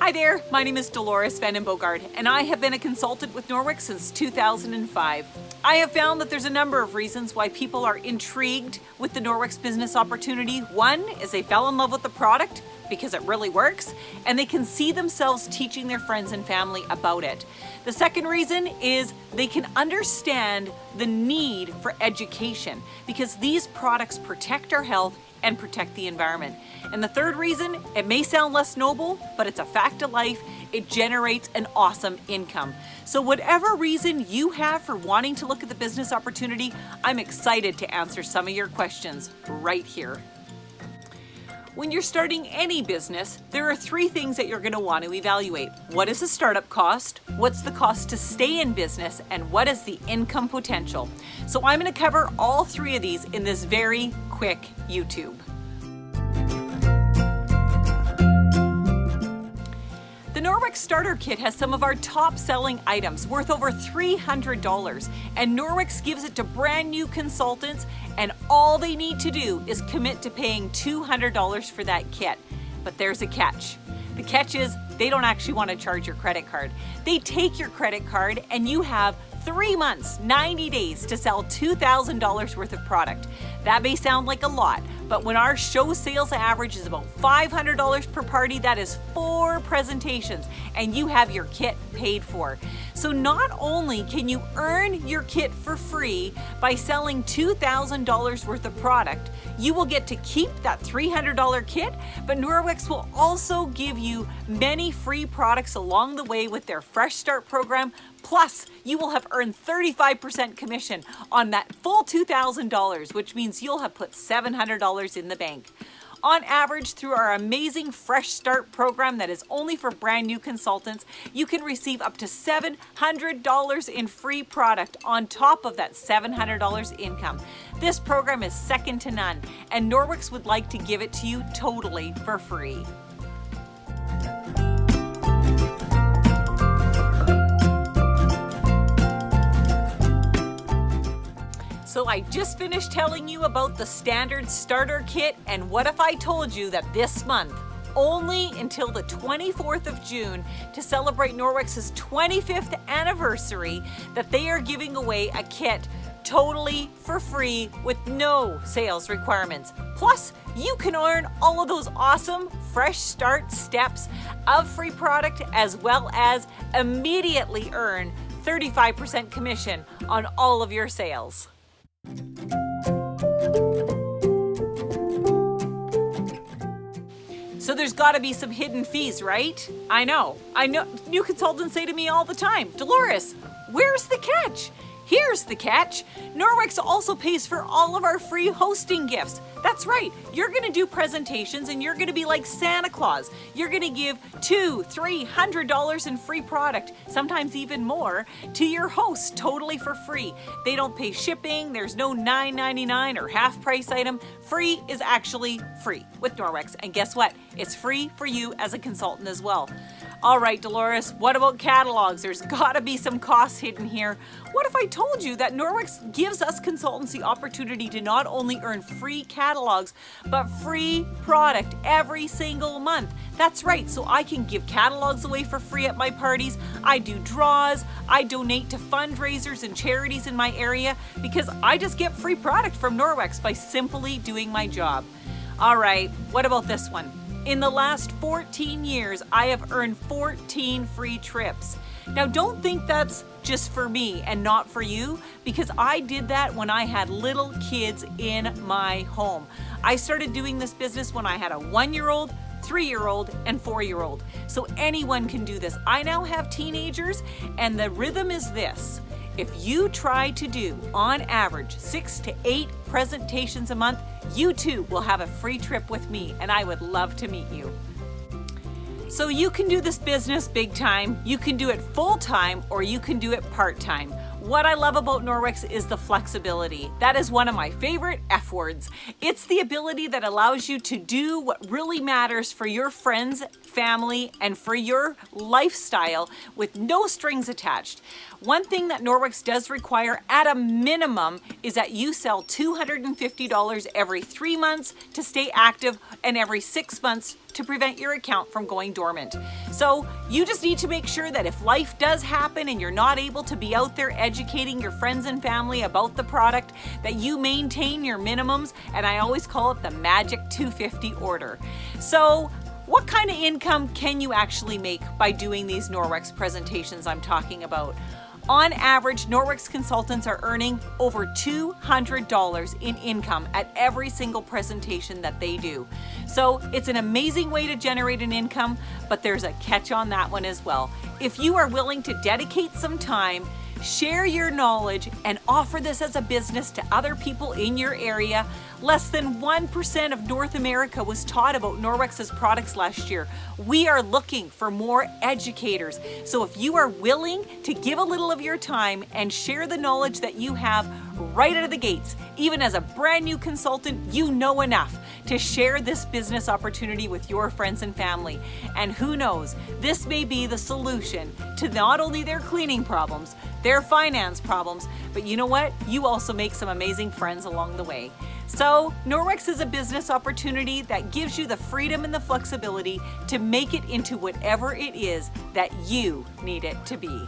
Hi there, my name is Dolores Van den Bogard, and I have been a consultant with Norwex since 2005. I have found that there's a number of reasons why people are intrigued with the Norwex business opportunity. One is they fell in love with the product because it really works, and they can see themselves teaching their friends and family about it. The second reason is they can understand the need for education because these products protect our health and protect the environment. And the third reason, it may sound less noble, but it's a fact of life, it generates an awesome income. So whatever reason you have for wanting to look at the business opportunity, I'm excited to answer some of your questions right here. When you're starting any business, there are three things that you're going to want to evaluate. What is the startup cost? What's the cost to stay in business? And what is the income potential? So I'm going to cover all three of these in this very quick YouTube. The Norwex Starter Kit has some of our top selling items worth over $300, and Norwex gives it to brand new consultants, and all they need to do is commit to paying $200 for that kit. But there's a catch. The catch is they don't actually want to charge your credit card. They take your credit card and you have 3 months, 90 days to sell $2,000 worth of product. That may sound like a lot, but when our show sales average is about $500 per party, that is 4 presentations, and you have your kit paid for. So not only can you earn your kit for free by selling $2,000 worth of product, you will get to keep that $300 kit, but Norwex will also give you many free products along the way with their Fresh Start program. Plus, you will have earned 35% commission on that full $2,000, which means you'll have put $700 in the bank. On average, through our amazing Fresh Start program that is only for brand new consultants, you can receive up to $700 in free product on top of that $700 income. This program is second to none, and Norwex would like to give it to you totally for free. So I just finished telling you about the standard starter kit, and what if I told you that this month, only until the 24th of June, to celebrate Norwex's 25th anniversary, that they are giving away a kit totally for free with no sales requirements. Plus, you can earn all of those awesome Fresh Start steps of free product, as well as immediately earn 35% commission on all of your sales. So there's got to be some hidden fees, right? I know. New consultants say to me all the time, Dolores, where's the catch? Here's the catch. Norwex also pays for all of our free hosting gifts. That's right. You're going to do presentations and you're going to be like Santa Claus. You're going to give $200-300 in free product, sometimes even more, to your host totally for free. They don't pay shipping. There's no $9.99 or half price item. Free is actually free with Norwex. And guess what? It's free for you as a consultant as well. All right, Dolores, what about catalogs? There's got to be some costs hidden here. What if I told you that Norwex gives us consultants the opportunity to not only earn free catalogs, but free product every single month? That's right, so I can give catalogs away for free at my parties. I do draws. I donate to fundraisers and charities in my area because I just get free product from Norwex by simply doing my job. All right, what about this one? In the last 14 years, I have earned 14 free trips. Now, don't think that's just for me and not for you, because I did that when I had little kids in my home. I started doing this business when I had a 1-year-old, 3-year-old, and 4-year-old. So anyone can do this. I now have teenagers, and the rhythm is this. If you try to do, on average, 6 to 8 presentations a month, you too will have a free trip with me, and I would love to meet you. So you can do this business big time, you can do it full time, or you can do it part time. What I love about Norwex is the flexibility. That is one of my favorite F words. It's the ability that allows you to do what really matters for your friends, family, and for your lifestyle with no strings attached. One thing that Norwex does require at a minimum is that you sell $250 every 3 months to stay active, and every 6 months to prevent your account from going dormant. So you just need to make sure that if life does happen and you're not able to be out there educating your friends and family about the product, that you maintain your minimums, and I always call it the magic 250 order. So what kind of income can you actually make by doing these Norwex presentations I'm talking about? On average, Norwex consultants are earning over $200 in income at every single presentation that they do. So it's an amazing way to generate an income, but there's a catch on that one as well. If you are willing to dedicate some time, share your knowledge, and offer this as a business to other people in your area. Less than 1% of North America was taught about Norwex's products last year. We are looking for more educators. So if you are willing to give a little of your time and share the knowledge that you have right out of the gates, even as a brand new consultant, you know enough to share this business opportunity with your friends and family. And who knows, this may be the solution to not only their cleaning problems, their finance problems, but you know what? You also make some amazing friends along the way. So Norwex is a business opportunity that gives you the freedom and the flexibility to make it into whatever it is that you need it to be.